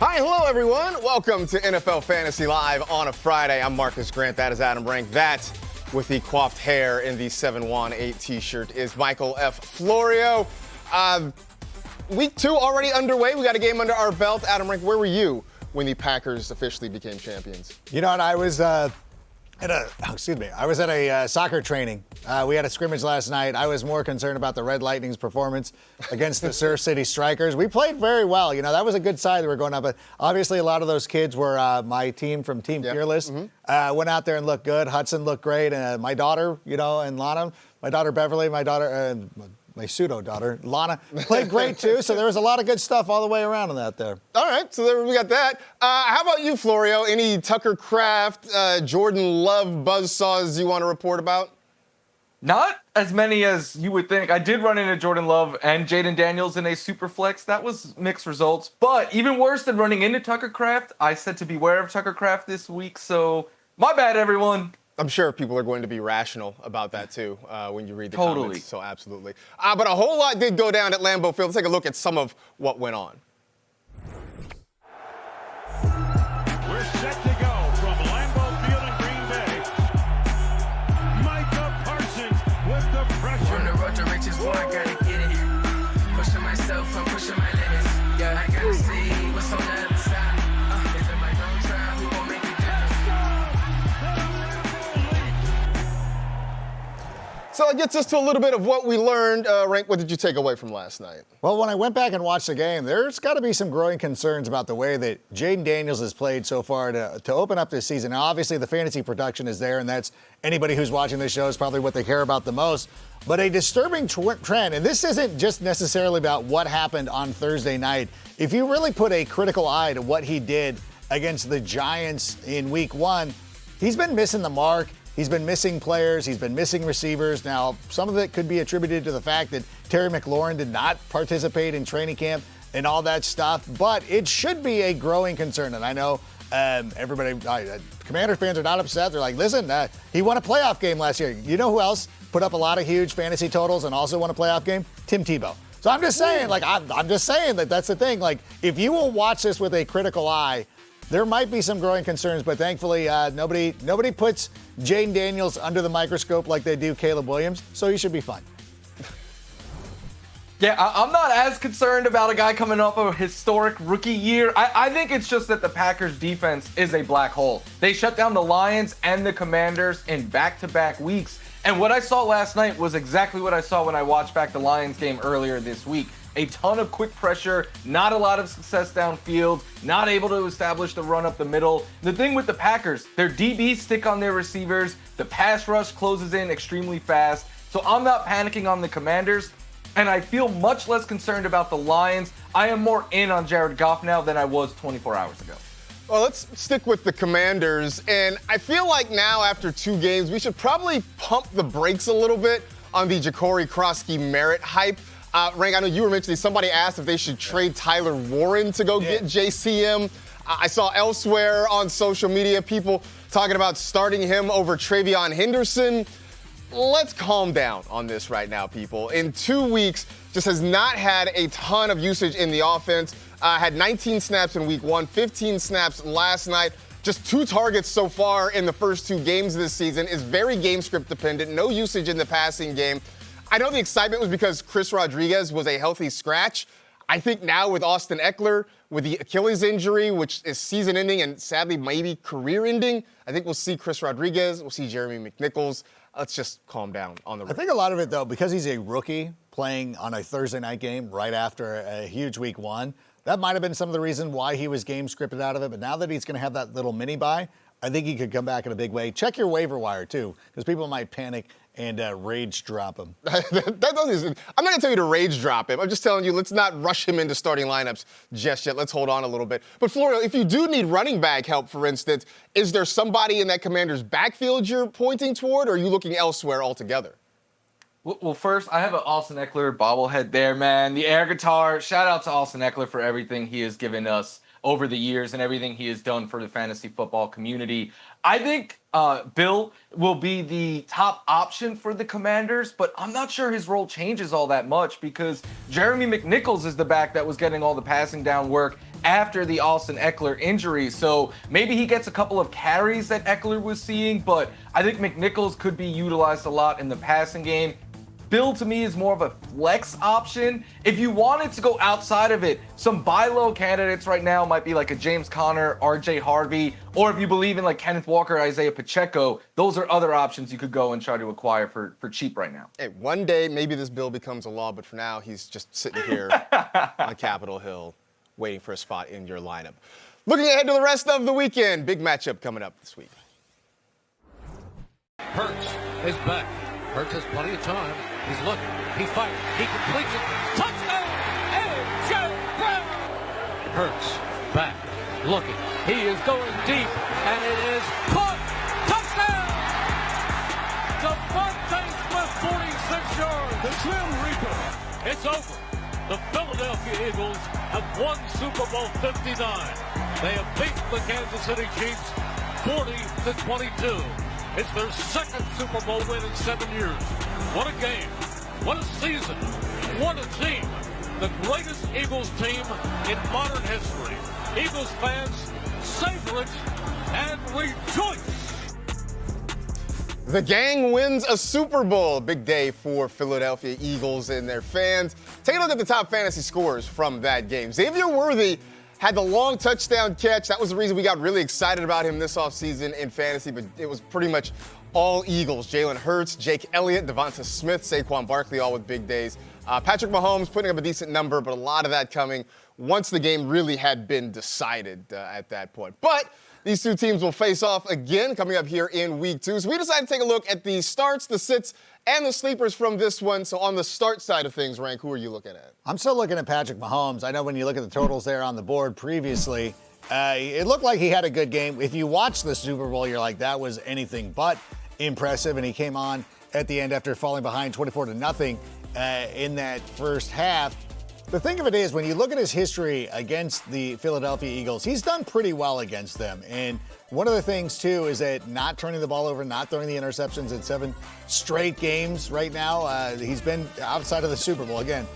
Hi, hello, everyone. Welcome to NFL Fantasy Live on a Friday. I'm Marcus Grant. That is Adam Rank. That, with the coiffed hair in the 718 t-shirt, is Michael F. Florio. Week 2 already underway. We got a game under our belt. Adam Rank, where were you when the Packers officially became champions? You know what? I was at a soccer training. We had a scrimmage last night. I was more concerned about the Red Lightning's performance against the Surf City Strikers. We played very well. You know, that was a good side that we're going up. But obviously, a lot of those kids were my team from Team Fearless. Mm-hmm. Went out there and looked good. Hudson looked great. And my daughter, and Lana, my daughter Beverly, my pseudo-daughter, Lana, played great, too. So there was a lot of good stuff all the way around in that there. All right, so there we got that. How about you, Florio? Any Tucker Kraft, Jordan Love buzzsaws you want to report about? Not as many as you would think. I did run into Jordan Love and Jaden Daniels in a super flex. That was mixed results. But even worse than running into Tucker Kraft, I said to beware of Tucker Kraft this week. So my bad, everyone. I'm sure people are going to be rational about that, too, when you read the comments. So absolutely. But a whole lot did go down at Lambeau Field. Let's take a look at some of what went on. We're set to go from Lambeau Field in Green Bay. Micah Parsons with the pressure. On the road to riches, boy, I gotta get it. Pushing myself, I'm pushing my limits. Yeah, I gotta see what's on the other side. If I don't try, who won't make a difference? So that gets us to a little bit of what we learned. Rank, what did you take away from last night? Well, when I went back and watched the game, there's got to be some growing concerns about the way that Jaden Daniels has played so far to open up this season. Now, obviously, the fantasy production is there, and that's anybody who's watching this show is probably what they care about the most. But a disturbing trend, and this isn't just necessarily about what happened on Thursday night. If you really put a critical eye to what he did against the Giants in Week 1, he's been missing the mark. He's been missing players. He's been missing receivers. Now, some of it could be attributed to the fact that Terry McLaurin did not participate in training camp and all that stuff, but it should be a growing concern. And I know Commanders fans are not upset. They're like, listen, he won a playoff game last year. You know who else put up a lot of huge fantasy totals and also won a playoff game? Tim Tebow. So I'm just saying, I'm just saying that that's the thing. Like, if you will watch this with a critical eye, there might be some growing concerns, but thankfully nobody puts Jaden Daniels under the microscope like they do Caleb Williams, so he should be fine. Yeah, I'm not as concerned about a guy coming off of a historic rookie year. I think it's just that the Packers defense is a black hole. They shut down the Lions and the Commanders in back-to-back weeks. And what I saw last night was exactly what I saw when I watched back the Lions game earlier this week. A ton of quick pressure, not a lot of success downfield, not able to establish the run up the middle. The thing with the Packers, their DBs stick on their receivers, the pass rush closes in extremely fast. So I'm not panicking on the Commanders, and I feel much less concerned about the Lions. I am more in on Jared Goff now than I was 24 hours ago. Well, let's stick with the Commanders, and I feel like now after 2 games, we should probably pump the brakes a little bit on the Ja'Cory Krosky merit hype. Rank, I know you were mentioning somebody asked if they should trade Tyler Warren to go get JCM. I saw elsewhere on social media people talking about starting him over Travion Henderson. Let's calm down on this right now, people. In 2 weeks, just has not had a ton of usage in the offense. Had 19 snaps in Week 1, 15 snaps last night. Just 2 targets so far in the first 2 games this season. Is very game script dependent. No usage in the passing game. I know the excitement was because Chris Rodriguez was a healthy scratch. I think now with Austin Eckler, with the Achilles injury, which is season-ending and sadly maybe career-ending, I think we'll see Chris Rodriguez, we'll see Jeremy McNichols. Let's just calm down on the road. I think a lot of it, though, because he's a rookie playing on a Thursday night game right after a huge Week 1, that might have been some of the reason why he was game scripted out of it. But now that he's going to have that little mini-bye, I think he could come back in a big way. Check your waiver wire, too, because people might panic and rage drop him. I'm not going to tell you to rage drop him. I'm just telling you, let's not rush him into starting lineups just yet. Let's hold on a little bit. But Florio, if you do need running back help, for instance, is there somebody in that Commander's backfield you're pointing toward, or are you looking elsewhere altogether? Well, first, I have an Austin Eckler bobblehead there, man. The air guitar. Shout out to Austin Eckler for everything he has given us over the years and everything he has done for the fantasy football community. I think Bill will be the top option for the Commanders, but I'm not sure his role changes all that much because Jeremy McNichols is the back that was getting all the passing down work after the Austin Eckler injury. So maybe he gets a couple of carries that Eckler was seeing, but I think McNichols could be utilized a lot in the passing game. Bill, to me, is more of a flex option. If you wanted to go outside of it, some buy low candidates right now might be like a James Conner, RJ Harvey, or if you believe in like Kenneth Walker, Isaiah Pacheco, those are other options you could go and try to acquire for cheap right now. Hey, one day maybe this bill becomes a law, but for now he's just sitting here on Capitol Hill waiting for a spot in your lineup. Looking ahead to the rest of the weekend, big matchup coming up this week. Hurts is back. Hurts has plenty of time. He's looking. He fires. He completes it. Touchdown! A.J. Brown! Hurts back. Looking. He is going deep. And it is caught. Touchdown! Devontae Smith, 46 yards. The Grim Reaper. It's over. The Philadelphia Eagles have won Super Bowl 59. They have beaten the Kansas City Chiefs 40-22. It's their second Super Bowl win in 7 years. What a game. What a season. What a team. The greatest Eagles team in modern history. Eagles fans, savor it and rejoice. The gang wins a Super Bowl. A big day for Philadelphia Eagles and their fans. Take a look at the top fantasy scores from that game. Xavier Worthy had the long touchdown catch. That was the reason we got really excited about him this offseason in fantasy, but it was pretty much all Eagles. Jalen Hurts, Jake Elliott, Devonta Smith, Saquon Barkley, all with big days. Patrick Mahomes putting up a decent number, but a lot of that coming once the game really had been decided at that point. But these two teams will face off again coming up here in week 2. So we decided to take a look at the starts, the sits, and the sleepers from this one. So on the start side of things, Rank, who are you looking at? I'm still looking at Patrick Mahomes. I know when you look at the totals there on the board previously, it looked like he had a good game. If you watch the Super Bowl, you're like, that was anything but impressive. And he came on at the end after falling behind 24-0 in that first half. The thing of it is, when you look at his history against the Philadelphia Eagles, he's done pretty well against them. And one of the things, too, is that not turning the ball over, not throwing the interceptions in 7 straight games right now. He's been outside of the Super Bowl again.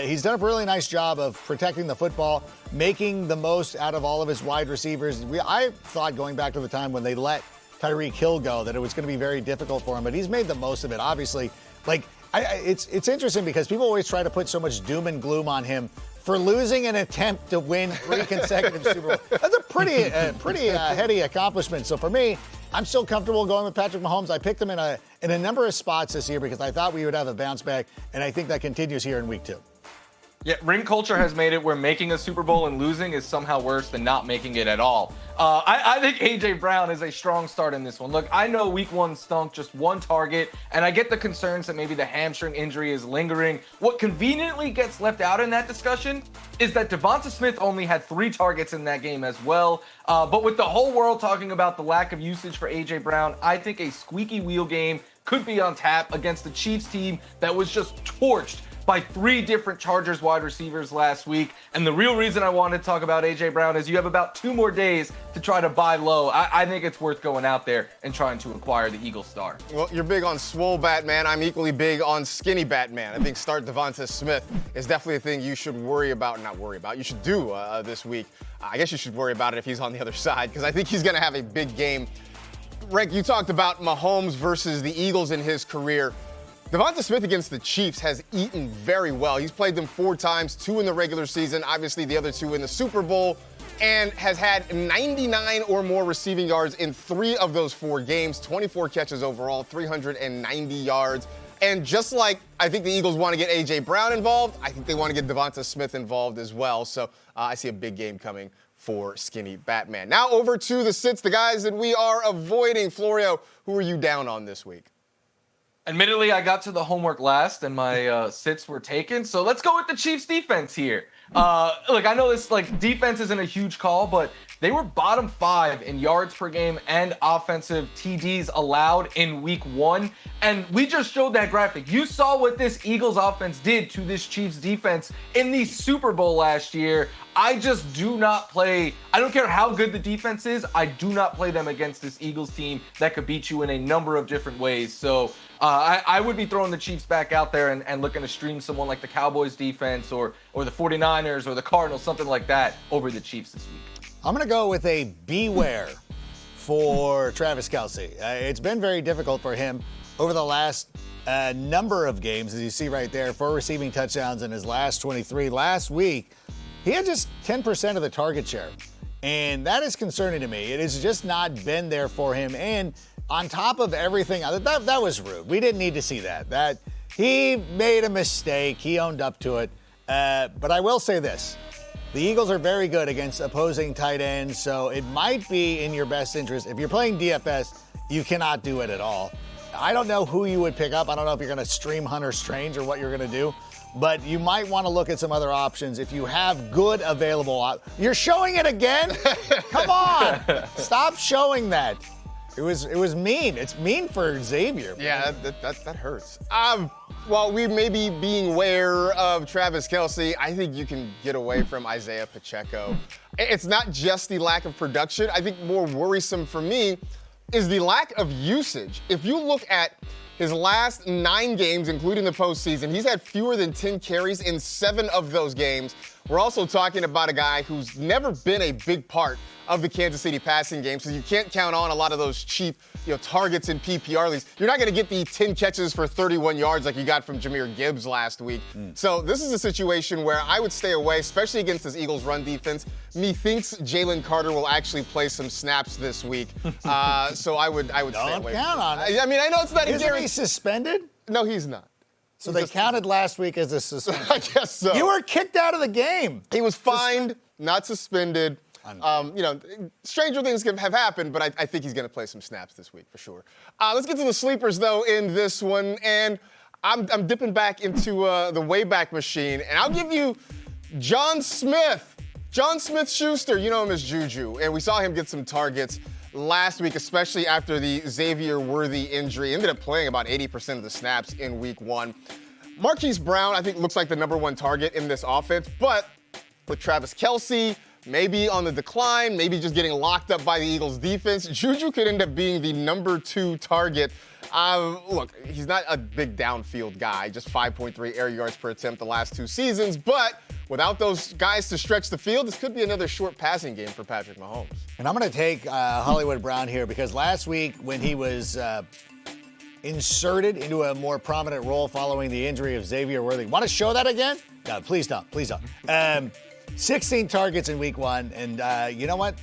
He's done a really nice job of protecting the football, making the most out of all of his wide receivers. I thought going back to the time when they let Tyreek Hill go that it was going to be very difficult for him, but he's made the most of it. Obviously, it's interesting because people always try to put so much doom and gloom on him for losing an attempt to win 3 consecutive Super Bowls. That's a pretty heady accomplishment. So for me, I'm still comfortable going with Patrick Mahomes. I picked him in a number of spots this year because I thought we would have a bounce back, and I think that continues here in week 2. Yeah, ring culture has made it where making a Super Bowl and losing is somehow worse than not making it at all. I think A.J. Brown is a strong start in this one. Look, I know week 1 stunk, just 1 target, and I get the concerns that maybe the hamstring injury is lingering. What conveniently gets left out in that discussion is that Devonta Smith only had 3 targets in that game as well. But with the whole world talking about the lack of usage for A.J. Brown, I think a squeaky wheel game could be on tap against the Chiefs team that was just torched by 3 different Chargers wide receivers last week. And the real reason I wanted to talk about A.J. Brown is you have about 2 more days to try to buy low. I think it's worth going out there and trying to acquire the Eagles star. Well, you're big on swole Batman. I'm equally big on skinny Batman. I think start Devonta Smith is definitely a thing you should you should do this week. I guess you should worry about it if he's on the other side, because I think he's going to have a big game. Rank, you talked about Mahomes versus the Eagles in his career. Devonta Smith against the Chiefs has eaten very well. He's played them 4 times, 2 in the regular season, obviously the other 2 in the Super Bowl, and has had 99 or more receiving yards in 3 of those 4 games, 24 catches overall, 390 yards. And just like I think the Eagles want to get A.J. Brown involved, I think they want to get Devonta Smith involved as well. So I see a big game coming for skinny Batman. Now over to the sits, the guys that we are avoiding. Florio, who are you down on this week? Admittedly, I got to the homework last and my sits were taken. So let's go with the Chiefs defense here. Look, I know this defense isn't a huge call, but they were bottom 5 in yards per game and offensive TDs allowed in week 1. And we just showed that graphic. You saw what this Eagles offense did to this Chiefs defense in the Super Bowl last year. I just do not play. I don't care how good the defense is. I do not play them against this Eagles team that could beat you in a number of different ways. So I would be throwing the Chiefs back out there and looking to stream someone like the Cowboys defense or the 49ers or the Cardinals, something like that, over the Chiefs this week. I'm going to go with a beware for Travis Kelce. It's been very difficult for him over the last number of games, as you see right there, 4 receiving touchdowns in his last 23. Last week, he had just 10% of the target share, and that is concerning to me. It has just not been there for him, and on top of everything, that was rude. We didn't need to see that. He made a mistake. He owned up to it. But I will say this. The Eagles are very good against opposing tight ends, so it might be in your best interest. If you're playing DFS, you cannot do it at all. I don't know who you would pick up. I don't know if you're going to stream Hunter Strange or what you're going to do. But you might want to look at some other options if you have good available. You're showing it again? Come on. Stop showing that. It was mean. It's mean for Xavier. Yeah, that hurts. While we may be being aware of Travis Kelce, I think you can get away from Isaiah Pacheco. It's not just the lack of production. I think more worrisome for me is the lack of usage. If you look at his last 9 games, including the postseason, he's had fewer than 10 carries in 7 of those games. We're also talking about a guy who's never been a big part of the Kansas City passing game, so you can't count on a lot of those cheap, targets in PPR leagues. You're not going to get the 10 catches for 31 yards like you got from Jahmyr Gibbs last week. So this is a situation where I would stay away, especially against this Eagles run defense. Methinks Jalen Carter will actually play some snaps this week, so I would stay away. Don't count on it. I mean, I know it's not a Isn't guarantee. he suspended? No, he's not. So they counted last week as a suspension. I guess so. You were kicked out of the game. He was fined, not suspended. Stranger things have happened, but I think he's going to play some snaps this week for sure. Let's get to the sleepers, though, in this one. And I'm dipping back into the Wayback Machine, and I'll give you John Smith. John Smith-Schuster, you know him as Juju, and we saw him get some targets last week, especially after the Xavier Worthy injury. Ended up playing about 80% of the snaps in week 1. Marquise Brown, I think, looks like the number 1 target in this offense, but with Travis Kelce maybe on the decline, maybe just getting locked up by the Eagles defense, Juju could end up being the number 2 target. Look, he's not a big downfield guy, just 5.3 air yards per attempt the last 2 seasons, but without those guys to stretch the field, this could be another short passing game for Patrick Mahomes. And I'm going to take Hollywood Brown here because last week when he was inserted into a more prominent role following the injury of Xavier Worthy. Want to show that again? No, please don't. Please don't. 16 targets in week 1, and you know what?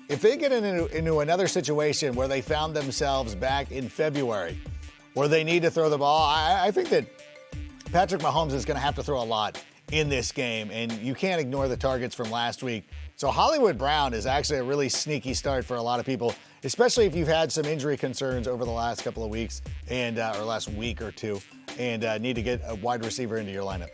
If they get into another situation where they found themselves back in February where they need to throw the ball, I think that Patrick Mahomes is going to have to throw a lot in this game, and you can't ignore the targets from last week. So Hollywood Brown is actually a really sneaky start for a lot of people, especially if you've had some injury concerns over the last couple of weeks or last week or 2 and need to get a wide receiver into your lineup.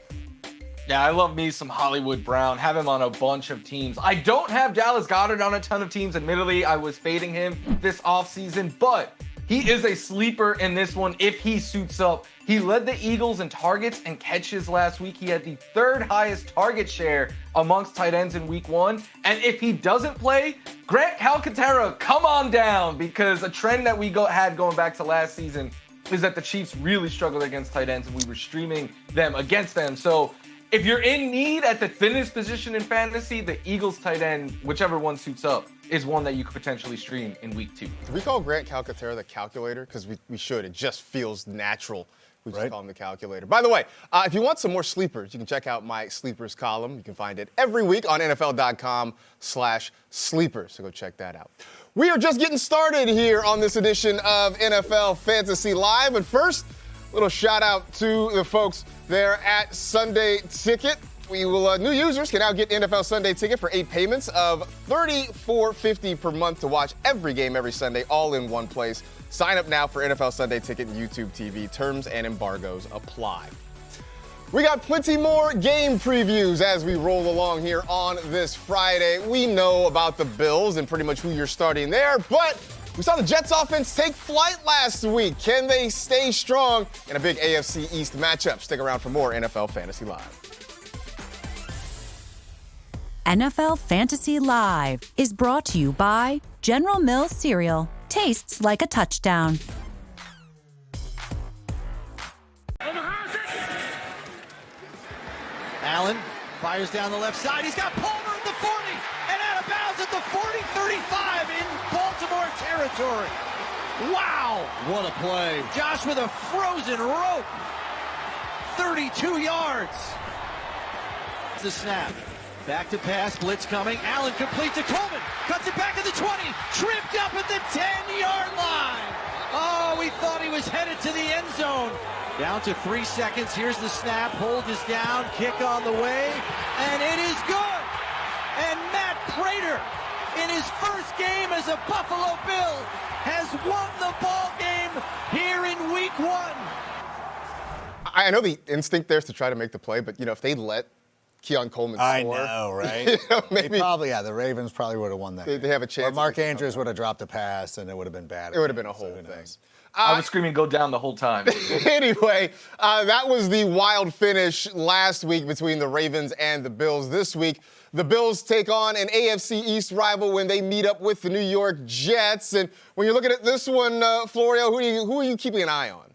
Yeah, I love me some Hollywood Brown. Have him on a bunch of teams. I don't have Dallas Goedert on a ton of teams. Admittedly, I was fading him this offseason, but he is a sleeper in this one if he suits up. He led the Eagles in targets and catches last week. He had the 3rd highest target share amongst tight ends in week 1. And if he doesn't play, Grant Calcaterra, come on down, because a trend that we had going back to last season is that the Chiefs really struggled against tight ends, and we were streaming them against them. So if you're in need at the thinnest position in fantasy, the Eagles tight end, whichever one suits up, is one that you could potentially stream in week 2. Do we call Grant Calcaterra the calculator? Because we should. It just feels natural. We just call him the calculator. By the way, if you want some more sleepers, you can check out my sleepers column. You can find it every week on NFL.com/sleepers. So go check that out. We are just getting started here on this edition of NFL Fantasy Live. But first, a little shout out to the folks there at Sunday Ticket. New users can now get NFL Sunday Ticket for 8 payments of $34.50 per month to watch every game every Sunday, all in one place. Sign up now for NFL Sunday Ticket and YouTube TV. Terms and embargoes apply. We got plenty more game previews as we roll along here on this Friday. We know about the Bills and pretty much who you're starting there, but we saw the Jets offense take flight last week. Can they stay strong in a big AFC East matchup? Stick around for more NFL Fantasy Live. NFL Fantasy Live is brought to you by General Mills Cereal. Tastes like a touchdown. Allen fires down the left side. He's got Palmer at the 40 and out of bounds at the 40-35 in Baltimore territory. Wow, what a play. Josh with a frozen rope. 32 yards. The snap. Back to pass, blitz coming. Allen complete to Coleman. Cuts it back to the 20. Tripped up at the 10-yard line. Oh, we thought he was headed to the end zone. Down to 3 seconds. Here's the snap. Hold is down. Kick on the way. And it is good. And Matt Prater, in his first game as a Buffalo Bill, has won the ball game here in week 1. I know the instinct there is to try to make the play, but, if they let Keon Coleman score. I know, right? Maybe the Ravens probably would have won that. They have a chance. Or Mark Andrews would have dropped a pass, and it would have been bad. It would have been a whole thing. I was screaming go down the whole time. Anyway, that was the wild finish last week between the Ravens and the Bills. This week, the Bills take on an AFC East rival when they meet up with the New York Jets. And when you're looking at this one, Florio, who are you keeping an eye on?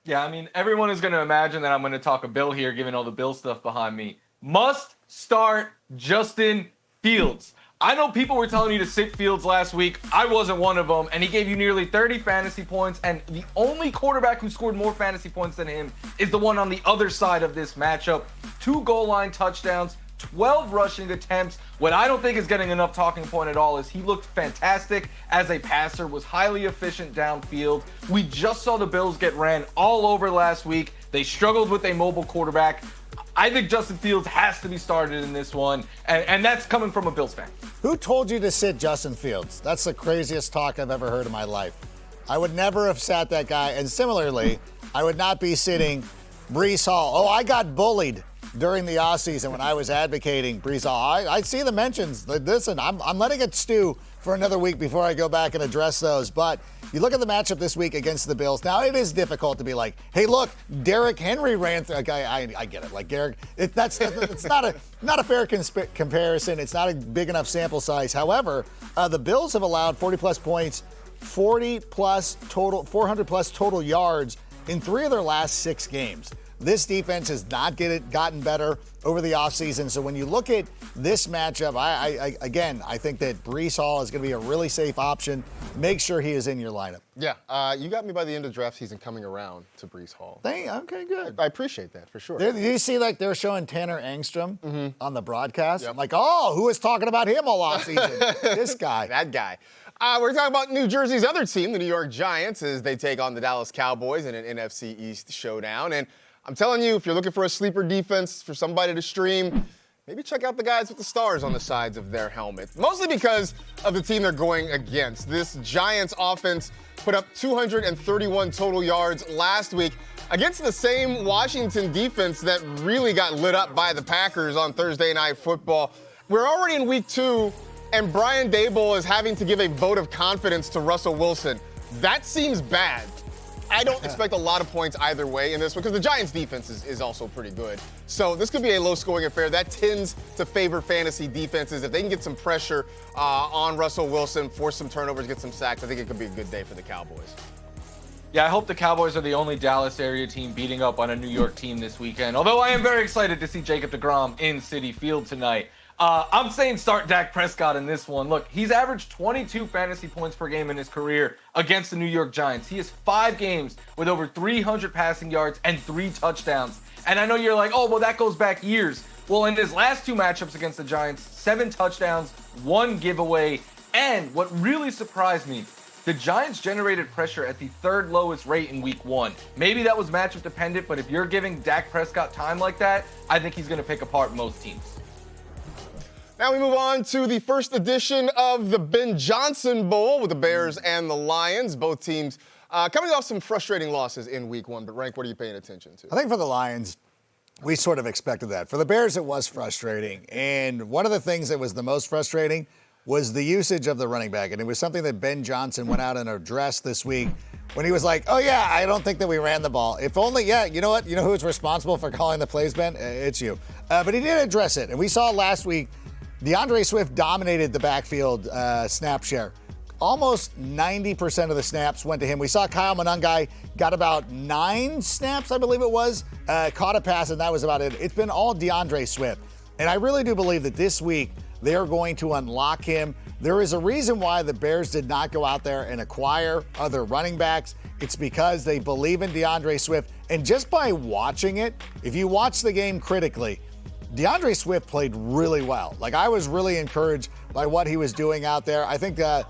Yeah, I mean, everyone is going to imagine that I'm going to talk a Bill here, given all the Bill stuff behind me. Must start Justin Fields. I know people were telling you to sit Fields last week. I wasn't one of them, and he gave you nearly 30 fantasy points, and the only quarterback who scored more fantasy points than him is the one on the other side of this matchup. 2 goal line touchdowns, 12 rushing attempts. What I don't think is getting enough talking point at all is he looked fantastic as a passer, was highly efficient downfield. We just saw the Bills get ran all over last week. They struggled with a mobile quarterback. I think Justin Fields has to be started in this one, and that's coming from a Bills fan. Who told you to sit Justin Fields? That's the craziest talk I've ever heard in my life. I would never have sat that guy, and similarly, I would not be sitting Breece Hall. Oh, I got bullied during the offseason when I was advocating Breece Hall. I see the mentions. Listen, I'm letting it stew for another week before I go back and address those. But you look at the matchup this week against the Bills. Now, it is difficult to be like, hey, look, Derrick Henry ran through. I get it. Like, Derrick, it's not a fair comparison. It's not a big enough sample size. However, the Bills have allowed 40-plus points, 40-plus total, 400-plus total yards in 3 of their last 6 games. This defense has not gotten better over the offseason. So when you look at this matchup, I think that Breece Hall is going to be a really safe option. Make sure he is in your lineup. Yeah, you got me by the end of draft season coming around to Breece Hall. Okay, good. I appreciate that for sure. Do you see they're showing Tanner Angstrom on the broadcast? Yep. Like, oh, who was talking about him all offseason? This guy. That guy. We're talking about New Jersey's other team, the New York Giants, as they take on the Dallas Cowboys in an NFC East showdown. And I'm telling you, if you're looking for a sleeper defense for somebody to stream, maybe check out the guys with the stars on the sides of their helmet. Mostly because of the team they're going against. This Giants offense put up 231 total yards last week against the same Washington defense that really got lit up by the Packers on Thursday Night Football. We're already in week 2, and Brian Daboll is having to give a vote of confidence to Russell Wilson. That seems bad. I don't expect a lot of points either way in this one because the Giants' defense is also pretty good. So this could be a low-scoring affair. That tends to favor fantasy defenses. If they can get some pressure on Russell Wilson, force some turnovers, get some sacks, I think it could be a good day for the Cowboys. Yeah, I hope the Cowboys are the only Dallas area team beating up on a New York team this weekend. Although I am very excited to see Jacob deGrom in Citi Field tonight. I'm saying start Dak Prescott in this one. Look, he's averaged 22 fantasy points per game in his career against the New York Giants. He has 5 games with over 300 passing yards and 3 touchdowns. And I know you're like, oh, well, that goes back years. Well, in his last 2 matchups against the Giants, 7 touchdowns, 1 giveaway. And what really surprised me, the Giants generated pressure at the 3rd lowest rate in week 1. Maybe that was matchup dependent, but if you're giving Dak Prescott time like that, I think he's going to pick apart most teams. Now we move on to the first edition of the Ben Johnson Bowl with the Bears and the Lions. Both teams coming off some frustrating losses in week 1. But, Rank, what are you paying attention to? I think for the Lions, we sort of expected that. For the Bears, it was frustrating. And one of the things that was the most frustrating was the usage of the running back. And it was something that Ben Johnson went out and addressed this week when he was like, oh, yeah, I don't think that we ran the ball. If only, yeah, you know what? You know who's responsible for calling the plays, Ben? It's you. But he did address it. And we saw last week DeAndre Swift dominated the backfield snap share. Almost 90% of the snaps went to him. We saw Kyle Monangai got about 9 snaps, I believe it was, caught a pass, and that was about it. It's been all DeAndre Swift. And I really do believe that this week they are going to unlock him. There is a reason why the Bears did not go out there and acquire other running backs. It's because they believe in DeAndre Swift. And just by watching it, if you watch the game critically, DeAndre Swift played really well. Like, I was really encouraged by what he was doing out there. I think the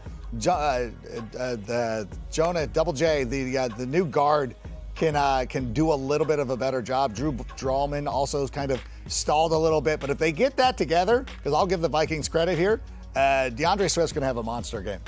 Jonah Double J, the new guard, can do a little bit of a better job. Drew Drallman also kind of stalled a little bit, but if they get that together, because I'll give the Vikings credit here, DeAndre Swift's going to have a monster game.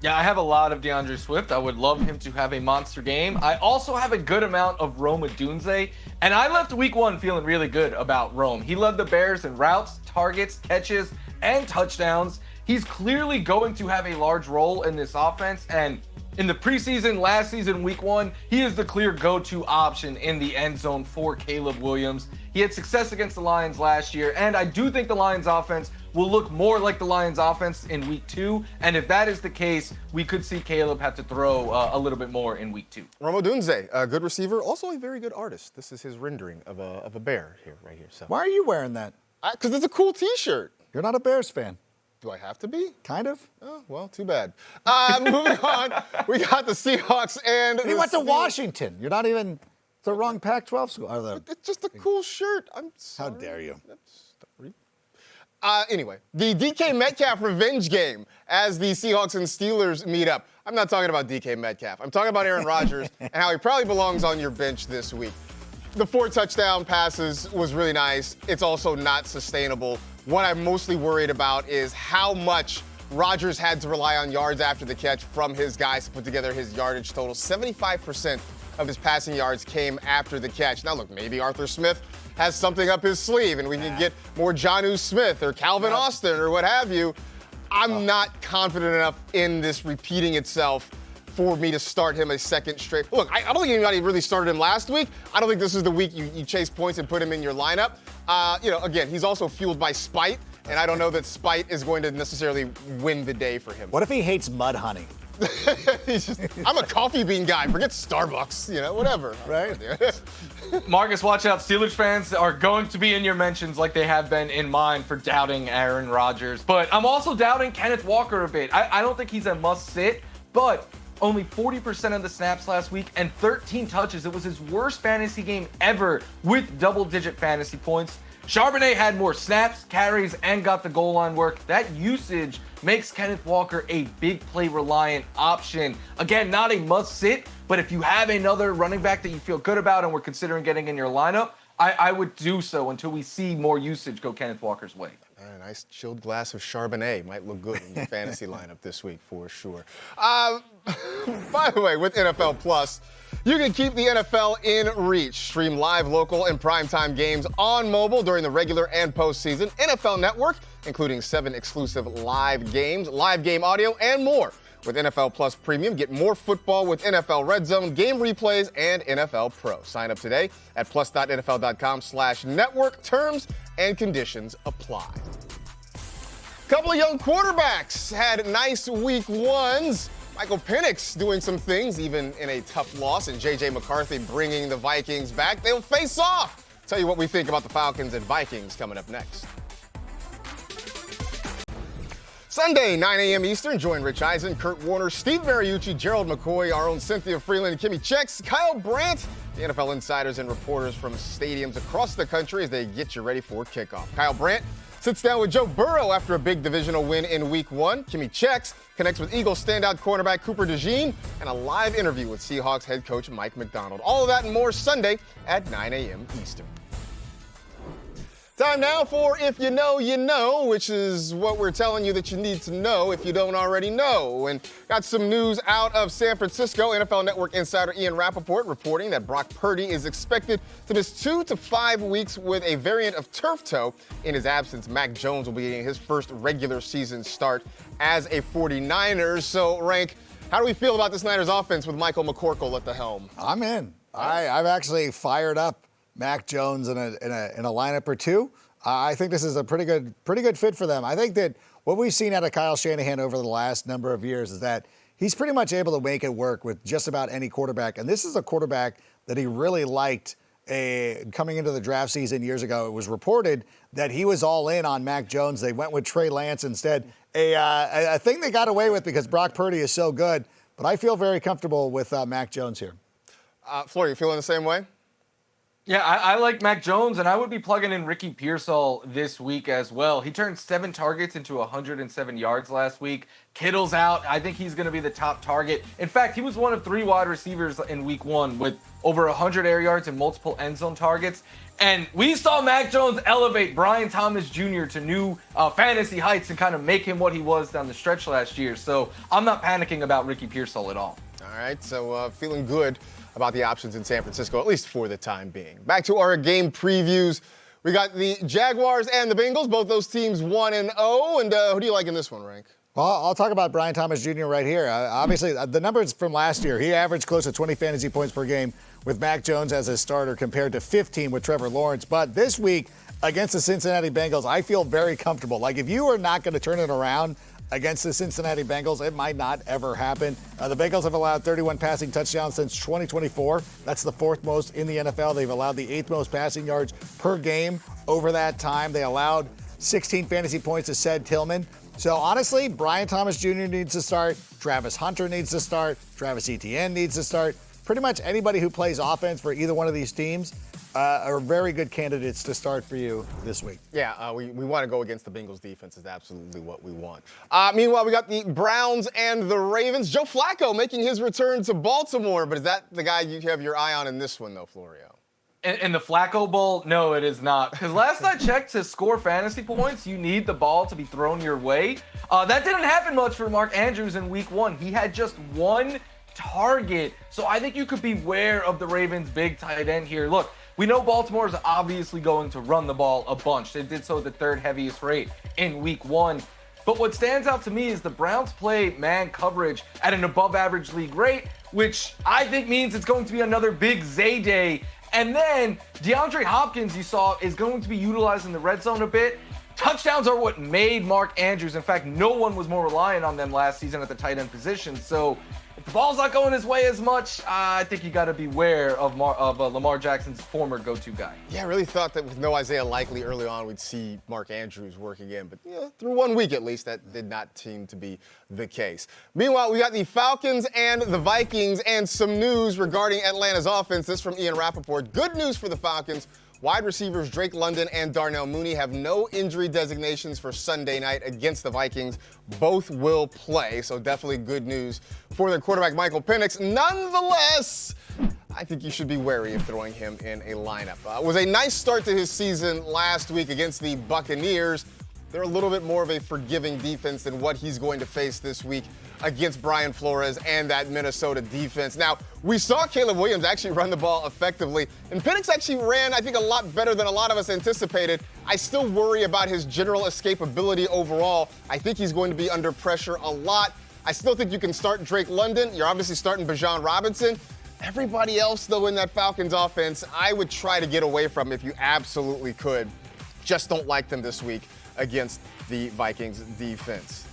Yeah, I have a lot of DeAndre Swift. I would love him to have a monster game. I also have a good amount of Rome Odunze, and I left week 1 feeling really good about Rome. He led the Bears in routes, targets, catches, and touchdowns. He's clearly going to have a large role in this offense, and in the preseason, last season, week 1, he is the clear go-to option in the end zone for Caleb Williams. He had success against the Lions last year, and I do think the Lions offense will look more like the Lions offense in week 2. And if that is the case, we could see Caleb have to throw a little bit more in week 2. Rome Odunze, a good receiver, also a very good artist. This is his rendering of a bear here, right here. So. Why are you wearing that? Because it's a cool T-shirt. You're not a Bears fan. Do I have to be? Kind of. Oh, well, too bad. Moving on, we got the Seahawks and You went to Washington. You're not even the wrong Pac-12 school. It's just a cool shirt. I'm sorry. How dare you? Anyway, the DK Metcalf revenge game as the Seahawks and Steelers meet up. I'm not talking about DK Metcalf. I'm talking about Aaron Rodgers and how he probably belongs on your bench this week. The 4 touchdown passes was really nice. It's also not sustainable. What I'm mostly worried about is how much Rodgers had to rely on yards after the catch from his guys to put together his yardage total. 75% of his passing yards came after the catch. Now, look, maybe Arthur Smith has something up his sleeve and we can get more Jonnu Smith or Calvin Austin or what have you. I'm not confident enough in this repeating itself for me to start him a second straight. Look, I don't think anybody really started him last week. I don't think this is the week you chase points and put him in your lineup. Again, he's also fueled by spite, and I don't know that spite is going to necessarily win the day for him. What if he hates mud honey? I'm a coffee bean guy. Forget Starbucks, whatever. Right? Marcus, watch out. Steelers fans are going to be in your mentions like they have been in mine for doubting Aaron Rodgers. But I'm also doubting Kenneth Walker a bit. I don't think he's a must-sit, but only 40% of the snaps last week and 13 touches. It was his worst fantasy game ever with double-digit fantasy points. Charbonnet had more snaps, carries, and got the goal line work. That usage makes Kenneth Walker a big play reliant option. Again, not a must sit, but if you have another running back that you feel good about and we're considering getting in your lineup, I would do so until we see more usage go Kenneth Walker's way. A nice chilled glass of Charbonnet might look good in your fantasy lineup this week for sure. By the way, with NFL Plus, you can keep the NFL in reach. Stream live, local, and primetime games on mobile during the regular and postseason. NFL Network, including 7 exclusive live games, live game audio, and more. With NFL Plus Premium, get more football with NFL Red Zone, game replays, and NFL Pro. Sign up today at plus.nfl.com/network. Terms and conditions apply. Couple of young quarterbacks had nice week 1s. Michael Penix doing some things, even in a tough loss, and J.J. McCarthy bringing the Vikings back. They'll face off. Tell you what we think about the Falcons and Vikings coming up next. Sunday, 9 a.m. Eastern, join Rich Eisen, Kurt Warner, Steve Mariucci, Gerald McCoy, our own Cynthia Freeland, Kimmy Checks, Kyle Brandt, the NFL insiders and reporters from stadiums across the country as they get you ready for kickoff. Kyle Brandt sits down with Joe Burrow after a big divisional win in Week 1. Kimmy Checks connects with Eagles standout cornerback Cooper DeJean and a live interview with Seahawks head coach Mike McDonald. All of that and more Sunday at 9 a.m. Eastern. Time now for If You Know, You Know, which is what we're telling you that you need to know if you don't already know. And got some news out of San Francisco. NFL Network insider Ian Rappaport reporting that Brock Purdy is expected to miss 2 to 5 weeks with a variant of turf toe. In his absence, Mac Jones will be getting his first regular season start as a 49ers. So, Rank, how do we feel about this Niners offense with Michael McCorkle at the helm? I'm in. I've actually fired up Mac Jones in a lineup or two. I think this is a pretty good fit for them. I think that what we've seen out of Kyle Shanahan over the last number of years is that he's pretty much able to make it work with just about any quarterback. And this is a quarterback that he really liked coming into the draft season years ago. It was reported that he was all in on Mac Jones. They went with Trey Lance instead. A thing they got away with because Brock Purdy is so good. But I feel very comfortable with Mac Jones here. Flory, you feeling the same way? Yeah, I like Mac Jones, and I would be plugging in Ricky Pearsall this week as well. He turned 7 targets into 107 yards last week. Kittle's out. I think he's going to be the top target. In fact, he was one of 3 wide receivers in week 1 with over 100 air yards and multiple end zone targets. And we saw Mac Jones elevate Brian Thomas Jr. to new fantasy heights and kind of make him what he was down the stretch last year. So I'm not panicking about Ricky Pearsall at all. All right, so feeling good about the options in San Francisco, at least for the time being. Back to our game previews. We got the Jaguars and the Bengals, both those teams 1-0. And who do you like in this one, Rank? Well, I'll talk about Brian Thomas Jr. right here. Obviously, the numbers from last year, he averaged close to 20 fantasy points per game with Mac Jones as his starter compared to 15 with Trevor Lawrence. But this week against the Cincinnati Bengals, I feel very comfortable. Like, if you are not going to turn it around against the Cincinnati Bengals, it might not ever happen. The Bengals have allowed 31 passing touchdowns since 2024. That's the 4th most in the NFL. They've allowed the 8th most passing yards per game over that time. They allowed 16 fantasy points to Ced Tillman. So honestly, Brian Thomas Jr. needs to start. Travis Hunter needs to start. Travis Etienne needs to start. Pretty much anybody who plays offense for either one of these teams are very good candidates to start for you this week. Yeah, we want to go against the Bengals defense is absolutely what we want. Meanwhile, we got the Browns and the Ravens. Joe Flacco making his return to Baltimore, but is that the guy you have your eye on in this one, though, Florio? In the Flacco Bowl, no, it is not. Because last I checked, to score fantasy points, you need the ball to be thrown your way. That didn't happen much for Mark Andrews in week 1. He had just 1 target. So I think you could beware of the Ravens' big tight end here. Look, we know Baltimore is obviously going to run the ball a bunch. They did so at the 3rd heaviest rate in week 1. But what stands out to me is the Browns play man coverage at an above average league rate, which I think means it's going to be another big Zay day. And then DeAndre Hopkins, you saw, is going to be utilized in the red zone a bit. Touchdowns are what made Mark Andrews. In fact, no one was more reliant on them last season at the tight end position. So if the ball's not going his way as much, I think you got to beware of Lamar Jackson's former go-to guy. Yeah, I really thought that with no Isaiah Likely early on, we'd see Mark Andrews work again. But through 1 week at least, that did not seem to be the case. Meanwhile, we got the Falcons and the Vikings and some news regarding Atlanta's offense. This from Ian Rappaport. Good news for the Falcons. Wide receivers Drake London and Darnell Mooney have no injury designations for Sunday night against the Vikings. Both will play, so definitely good news for their quarterback, Michael Penix. Nonetheless, I think you should be wary of throwing him in a lineup. It was a nice start to his season last week against the Buccaneers. They're a little bit more of a forgiving defense than what he's going to face this week against Brian Flores and that Minnesota defense. Now, we saw Caleb Williams actually run the ball effectively, and Penix actually ran, I think, a lot better than a lot of us anticipated. I still worry about his general escapability overall. I think he's going to be under pressure a lot. I still think you can start Drake London. You're obviously starting Bijan Robinson. Everybody else, though, in that Falcons offense, I would try to get away from if you absolutely could. Just don't like them this week against the Vikings defense.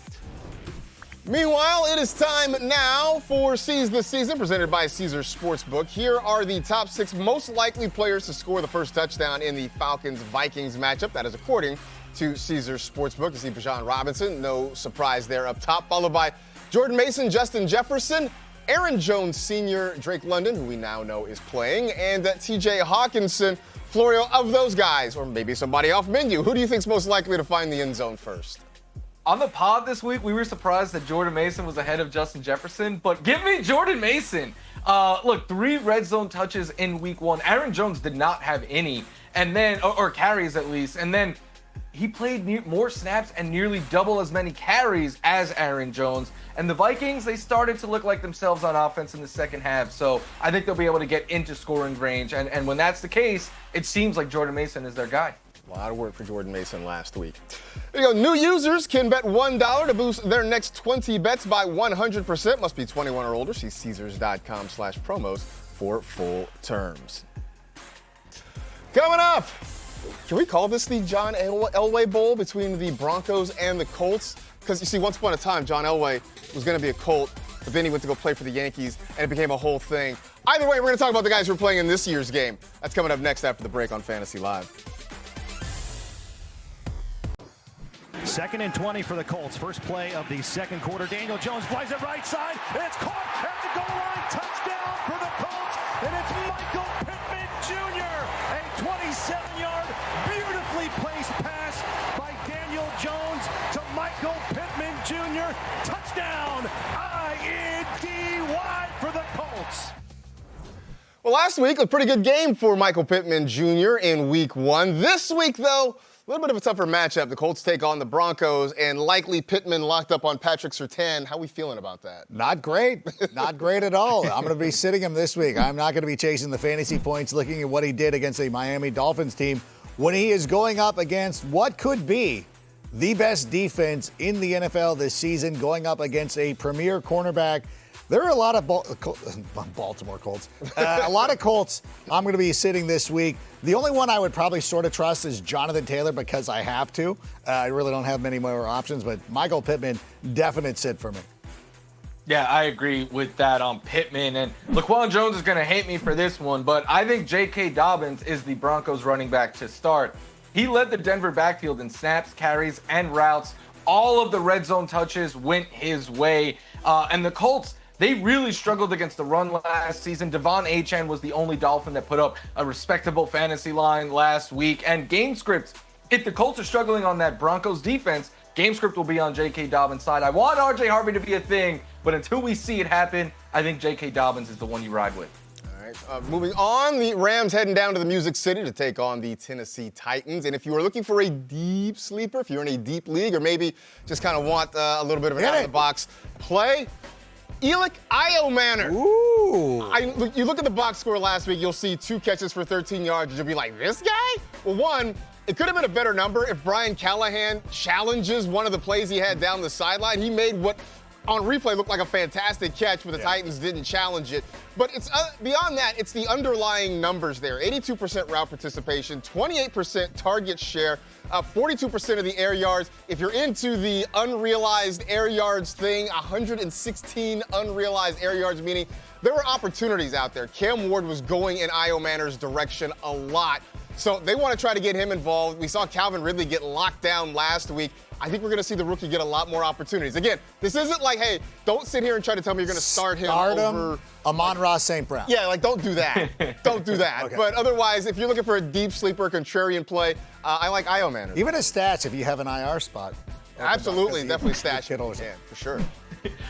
Meanwhile, it is time now for Seize the Season, presented by Caesars Sportsbook. Here are the top 6 most likely players to score the first touchdown in the Falcons-Vikings matchup. That is according to Caesars Sportsbook. You see Bijan Robinson, no surprise there up top, followed by Jordan Mason, Justin Jefferson, Aaron Jones Sr., Drake London, who we now know is playing, and T.J. Hawkinson. Florio, of those guys, or maybe somebody off menu, who do you think is most likely to find the end zone first? On the pod this week, we were surprised that Jordan Mason was ahead of Justin Jefferson, but give me Jordan Mason. Look, 3 red zone touches in week 1. Aaron Jones did not have any, and then, or carries at least, and then he played more snaps and nearly double as many carries as Aaron Jones. And the Vikings, they started to look like themselves on offense in the second half. So I think they'll be able to get into scoring range. And when that's the case, it seems like Jordan Mason is their guy. A lot of work for Jordan Mason last week. There you go. New users can bet $1 to boost their next 20 bets by 100%. Must be 21 or older. See Caesars.com/promos for full terms. Coming up, Can we call this the John Elway Bowl between the Broncos and the Colts? Because you see, once upon a time, John Elway was going to be a Colt, but then he went to go play for the Yankees, and it became a whole thing. Either way, we're going to talk about the guys who are playing in this year's game. That's coming up next after the break on Fantasy Live. 2nd and 20 for the Colts. First play of the second quarter. Daniel Jones flies it right side. It's caught at the goal line. Touchdown for the Colts. And it's Michael Pittman Jr. A 27-yard, beautifully placed pass by Daniel Jones to Michael Pittman Jr. Touchdown. I-N-D-Y for the Colts. Well, last week, a pretty good game for Michael Pittman Jr. in Week 1. This week, though, a little bit of a tougher matchup. The Colts take on the Broncos, and likely Pittman locked up on Patrick Surtain. How are we feeling about that? Not great. Not great at all. I'm going to be sitting him this week. I'm not going to be chasing the fantasy points, looking at what he did against a Miami Dolphins team when he is going up against what could be the best defense in the NFL this season, going up against a premier cornerback. There are a lot of Baltimore Colts. A lot of Colts I'm going to be sitting this week. The only one I would probably sort of trust is Jonathan Taylor because I have to. I really don't have many more options, but Michael Pittman, definite sit for me. Yeah, I agree with that on Pittman. And Laquan Jones is going to hate me for this one, but I think J.K. Dobbins is the Broncos running back to start. He led the Denver backfield in snaps, carries, and routes. All of the red zone touches went his way. And the Colts, they really struggled against the run last season. Devon Achane was the only Dolphin that put up a respectable fantasy line last week. And game script, if the Colts are struggling on that Broncos defense, game script will be on J.K. Dobbins' side. I want R.J. Harvey to be a thing, but until we see it happen, I think J.K. Dobbins is the one you ride with. All right, moving on, the Rams heading down to the Music City to take on the Tennessee Titans. And if you are looking for a deep sleeper, if you're in a deep league, or maybe just kind of want a little bit of an out-of-the-box play, Elic Iomanner. Ooh. You look at the box score last week, you'll see 2 catches for 13 yards, and you'll be like, this guy? Well, one, it could have been a better number if Brian Callahan challenges one of the plays he had down the sideline. He made what on replay looked like a fantastic catch, but the Titans didn't challenge it. But it's beyond that, it's the underlying numbers there. 82% route participation, 28% target share, 42% of the air yards. If you're into the unrealized air yards thing, 116 unrealized air yards, meaning there were opportunities out there. Cam Ward was going in Iomanner's direction a lot. So they want to try to get him involved. We saw Calvin Ridley get locked down last week. I think we're going to see the rookie get a lot more opportunities. Again, this isn't like, hey, don't sit here and try to tell me you're going to start him over Amon-Ra St. Brown. Yeah, like, don't do that. Don't do that. Okay. But otherwise, if you're looking for a deep sleeper, contrarian play, I like Iomanner. Even his stats, if you have an IR spot. Absolutely, definitely stash him. Kittles. Yeah, for sure.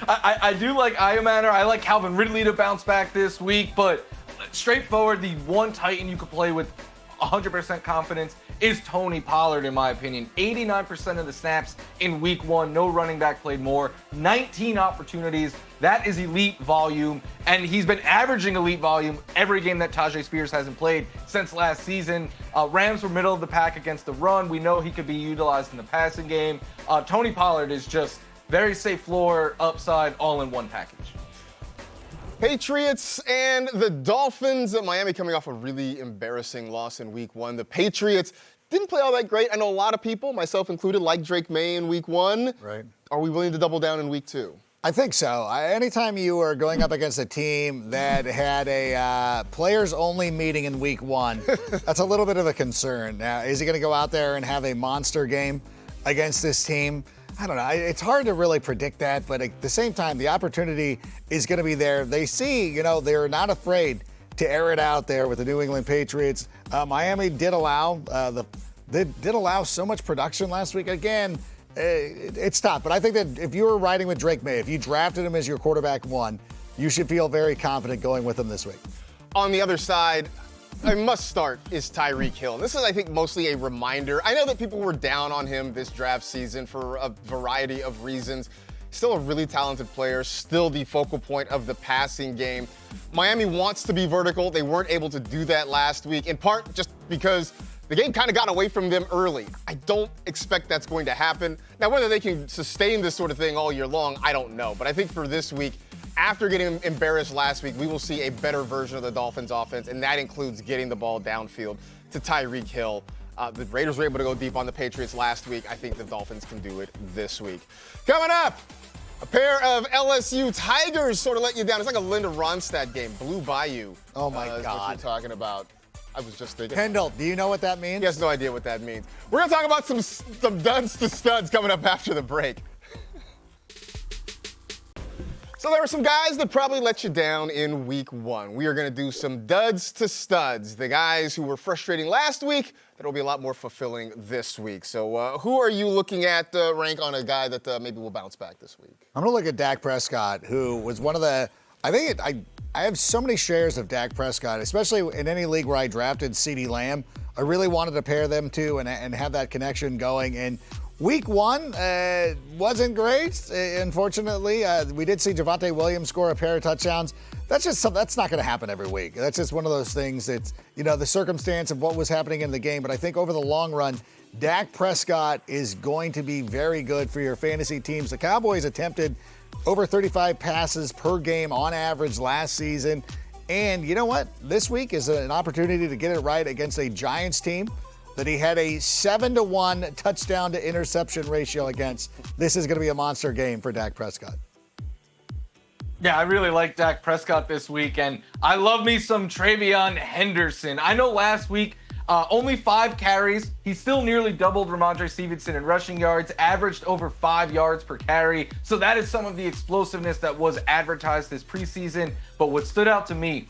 I do like Iomanner. I like Calvin Ridley to bounce back this week, but straightforward, the one Titan you could play with 100% confidence is Tony Pollard, in my opinion. 89% of the snaps in Week 1. No running back played more. 19 opportunities. That is elite volume. And he's been averaging elite volume every game that Tajay Spears hasn't played since last season. Rams were middle of the pack against the run. We know he could be utilized in the passing game. Tony Pollard is just very safe floor, upside, all in one package. Patriots and the Dolphins. Miami coming off a really embarrassing loss in Week 1. The Patriots didn't play all that great. I know a lot of people, myself included, like Drake May in Week 1. Right. Are we willing to double down in Week 2? I think so. Anytime you are going up against a team that had a players-only meeting in Week 1, that's a little bit of a concern. Now, is he going to go out there and have a monster game against this team? I don't know. It's hard to really predict that, but at the same time, the opportunity is going to be there. They see, they're not afraid to air it out there with the New England Patriots. Miami did allow so much production last week. Again, it's tough, but I think that if you were riding with Drake May, if you drafted him as your quarterback 1, you should feel very confident going with him this week. On the other side, a must start is Tyreek Hill. This is, I think, mostly a reminder. I know that people were down on him this draft season for a variety of reasons. Still a really talented player, still the focal point of the passing game. Miami wants to be vertical. They weren't able to do that last week, in part just because the game kind of got away from them early. I don't expect that's going to happen. Now, whether they can sustain this sort of thing all year long, I don't know. But I think for this week, after getting embarrassed last week, we will see a better version of the Dolphins offense, and that includes getting the ball downfield to Tyreek Hill. The Raiders were able to go deep on the Patriots last week. I think the Dolphins can do it this week. Coming up, a pair of LSU Tigers sort of let you down. It's like a Linda Ronstadt game. Blue Bayou. Oh, my is God. what you're talking about. I was just thinking. Kendall, do you know what that means? He has no idea what that means. We're going to talk about some duds to studs coming up after the break. So there were some guys that probably let you down in week one. We are going to do some duds to studs. The guys who were frustrating last week that will be a lot more fulfilling this week. So who are you looking at, rank on a guy that maybe will bounce back this week? I'm going to look at Dak Prescott, who was one of the, I have so many shares of Dak Prescott, especially in any league where I drafted CeeDee Lamb. I really wanted to pair them two and have that connection going. And week one wasn't great, unfortunately. We did see Javonte Williams score a pair of touchdowns. That's just something that's not going to happen every week. That's just one of those things that's, the circumstance of what was happening in the game. But I think over the long run, Dak Prescott is going to be very good for your fantasy teams. The Cowboys attempted over 35 passes per game on average last season. And you know what? This week is an opportunity to get it right against a Giants team that he had a 7-to-1 touchdown to interception ratio against. This is going to be a monster game for Dak Prescott. Yeah, I really like Dak Prescott this week, and I love me some Travion Henderson. I know last week, only 5 carries. He still nearly doubled Ramondre Stevenson in rushing yards, averaged over 5 yards per carry. So that is some of the explosiveness that was advertised this preseason. But what stood out to me,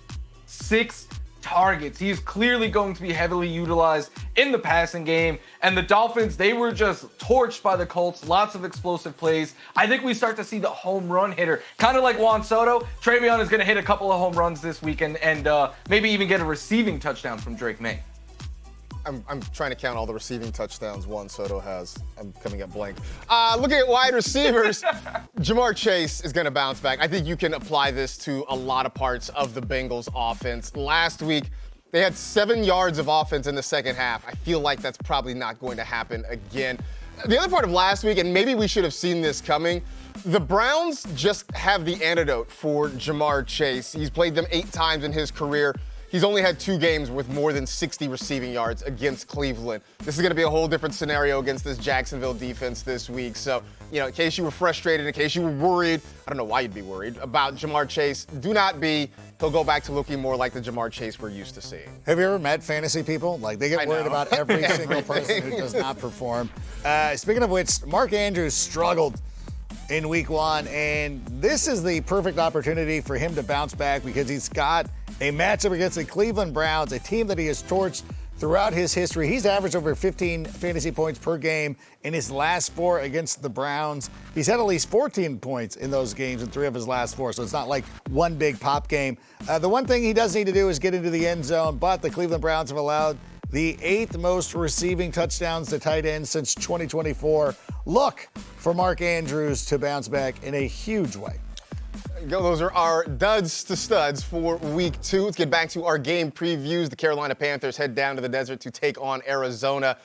6 targets. He is clearly going to be heavily utilized in the passing game. And the Dolphins, they were just torched by the Colts. Lots of explosive plays. I think we start to see the home run hitter. Kind of like Juan Soto. Travion is going to hit a couple of home runs this weekend and maybe even get a receiving touchdown from Drake May. I'm trying to count all the receiving touchdowns Juan Soto has. I'm coming up blank. Looking at wide receivers, Jamar Chase is going to bounce back. I think you can apply this to a lot of parts of the Bengals offense. Last week, they had 7 yards of offense in the second half. I feel like that's probably not going to happen again. The other part of last week, and maybe we should have seen this coming, the Browns just have the antidote for Jamar Chase. He's played them 8 times in his career. He's only had 2 games with more than 60 receiving yards against Cleveland. This is going to be a whole different scenario against this Jacksonville defense this week. So, in case you were frustrated, in case you were worried, I don't know why you'd be worried about Jamar Chase, do not be. He'll go back to looking more like the Jamar Chase we're used to seeing. Have you ever met fantasy people? Like, they get worried about every single person who does not perform. Speaking of which, Mark Andrews struggled in week one, and this is the perfect opportunity for him to bounce back because he's got a matchup against the Cleveland Browns, a team that he has torched throughout his history. He's averaged over 15 fantasy points per game in his last 4 against the Browns. He's had at least 14 points in those games in 3 of his last 4, so it's not like one big pop game. The one thing he does need to do is get into the end zone, but the Cleveland Browns have allowed the 8th most receiving touchdowns to tight ends since 2024. Look for Mark Andrews to bounce back in a huge way. Those are our duds to studs for week 2. Let's get back to our game previews. The Carolina Panthers head down to the desert to take on Arizona.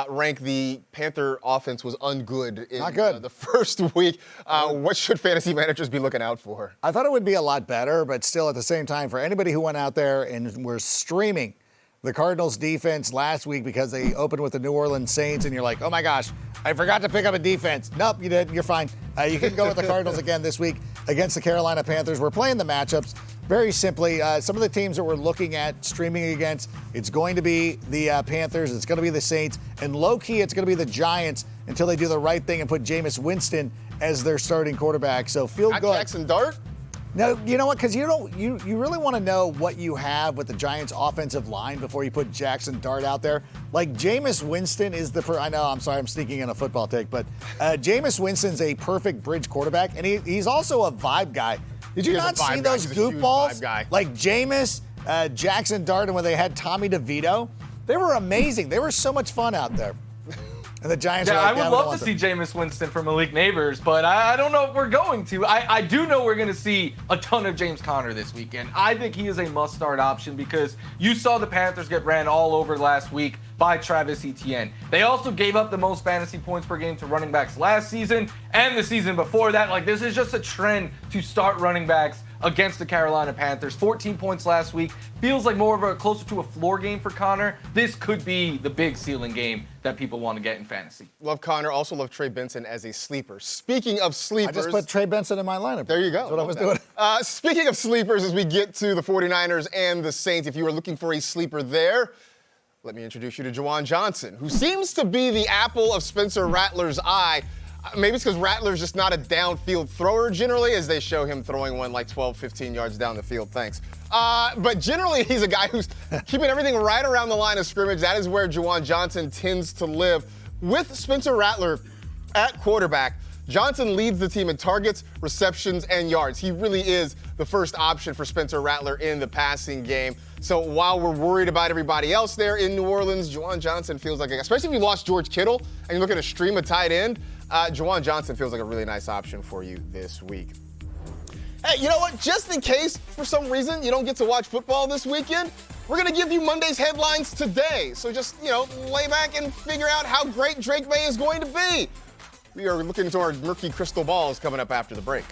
Rank, the Panther offense was ungood in the first week. What should fantasy managers be looking out for? I thought it would be a lot better, but still at the same time, for anybody who went out there and were streaming the Cardinals defense last week because they opened with the New Orleans Saints, and you're like, oh my gosh, I forgot to pick up a defense. Nope, you did. You're fine. You can go with the Cardinals again this week against the Carolina Panthers. We're playing the matchups very simply. Some of the teams that we're looking at streaming against, it's going to be the Panthers, it's going to be the Saints, and low-key it's going to be the Giants until they do the right thing and put Jameis Winston as their starting quarterback. So feel good. Jackson Dart? No, you know what? Because you really want to know what you have with the Giants' offensive line before you put Jackson Dart out there. Like, Jameis Winston is I know, I'm sorry, I'm sneaking in a football take, but Jameis Winston's a perfect bridge quarterback, and he's also a vibe guy. Did you not see those goofballs? Like Jameis, Jackson Dart, and when they had Tommy DeVito? They were amazing. They were so much fun out there. And the Giants are like, I would love to see Jameis Winston from Malik Neighbors, but I don't know if we're going to. I do know we're going to see a ton of James Conner this weekend. I think he is a must-start option because you saw the Panthers get ran all over last week by Travis Etienne. They also gave up the most fantasy points per game to running backs last season and the season before that. Like, this is just a trend to start running backs against the Carolina Panthers. 14 points last week. Feels like more of a closer to a floor game for Connor. This could be the big ceiling game that people want to get in fantasy. Love Connor. Also love Trey Benson as a sleeper. Speaking of sleepers. I just put Trey Benson in my lineup. There you go. That's what I was doing. Speaking of sleepers, as we get to the 49ers and the Saints, if you were looking for a sleeper there, let me introduce you to Juwan Johnson, who seems to be the apple of Spencer Rattler's eye. Maybe it's because Rattler's just not a downfield thrower generally, as they show him throwing one like 12, 15 yards down the field. Thanks. But generally, he's a guy who's keeping everything right around the line of scrimmage. That is where Juwan Johnson tends to live. With Spencer Rattler at quarterback, Johnson leads the team in targets, receptions, and yards. He really is the first option for Spencer Rattler in the passing game. So while we're worried about everybody else there in New Orleans, Juwan Johnson feels like, especially if you lost George Kittle and you look at a stream of tight end, Juwan Johnson feels like a really nice option for you this week. Hey, you know what? Just in case, for some reason, you don't get to watch football this weekend, we're going to give you Monday's headlines today. So just, lay back and figure out how great Drake May is going to be. We are looking into our murky crystal balls coming up after the break.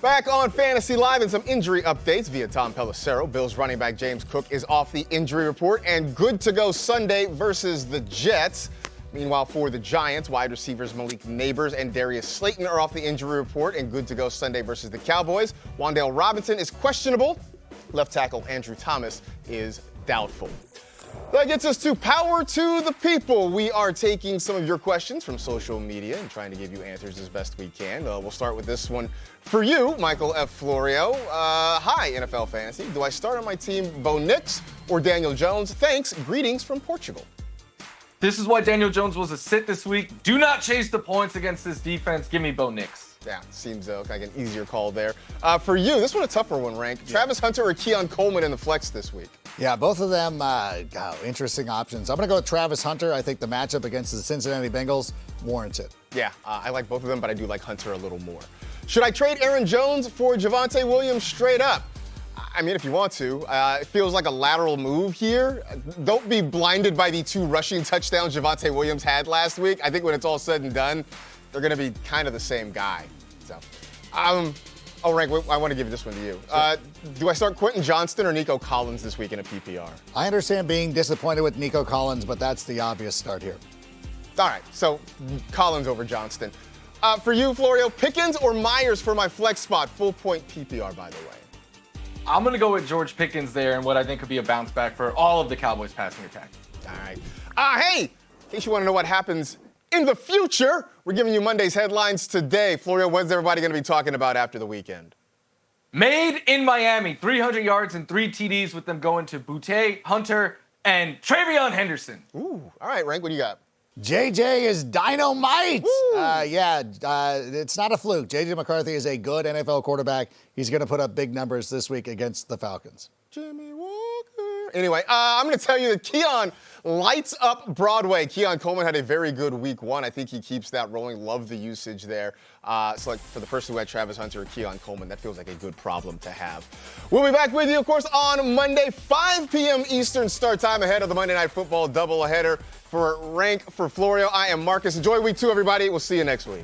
Back on Fantasy Live and some injury updates via Tom Pelissero. Bills running back James Cook is off the injury report and good to go Sunday versus the Jets. Meanwhile, for the Giants, wide receivers Malik Neighbors and Darius Slayton are off the injury report and good to go Sunday versus the Cowboys. Wan'Dale Robinson is questionable. Left tackle Andrew Thomas is doubtful. That gets us to Power to the People. We are taking some of your questions from social media and trying to give you answers as best we can. We'll start with this one for you, Michael F. Florio. Hi, NFL Fantasy. Do I start on my team Bo Nix or Daniel Jones? Thanks. Greetings from Portugal. This is why Daniel Jones was a sit this week. Do not chase the points against this defense. Give me Bo Nix. Yeah, seems like an easier call there. For you, this one a tougher one, Rank. Yeah. Travis Hunter or Keon Coleman in the flex this week? Yeah, both of them, interesting options. I'm going to go with Travis Hunter. I think the matchup against the Cincinnati Bengals warrants it. Yeah, I like both of them, but I do like Hunter a little more. Should I trade Aaron Jones for Javonte Williams straight up? I mean, if you want to. It feels like a lateral move here. Don't be blinded by the 2 rushing touchdowns Javonte Williams had last week. I think when it's all said and done, they're going to be kind of the same guy. So, Rank, I want to give this one to you. Do I start Quentin Johnston or Nico Collins this week in a PPR? I understand being disappointed with Nico Collins, but that's the obvious start here. All right, so Collins over Johnston. For you, Florio, Pickens or Myers for my flex spot? Full point PPR, by the way. I'm going to go with George Pickens there and what I think could be a bounce back for all of the Cowboys passing attack. All right. Hey, in case you want to know what happens in the future, we're giving you Monday's headlines today. Florio, what's everybody going to be talking about after the weekend? Made in Miami, 300 yards and 3 TDs with them going to Boutte, Hunter, and Travion Henderson. Ooh, all right, Rank, what do you got? JJ is dynamite. It's not a fluke. JJ McCarthy is a good NFL quarterback. He's going to put up big numbers this week against the Falcons. Jimmy Walker. Anyway, I'm going to tell you that Keon lights up Broadway. Keon Coleman had a very good week 1. I think he keeps that rolling. Love the usage there. So like for the person who had Travis Hunter or Keon Coleman, that feels like a good problem to have. We'll be back with you, of course, on Monday, 5 p.m. Eastern start time ahead of the Monday Night Football doubleheader. For Rank, for Florio, I am Marcus. Enjoy week 2, everybody. We'll see you next week.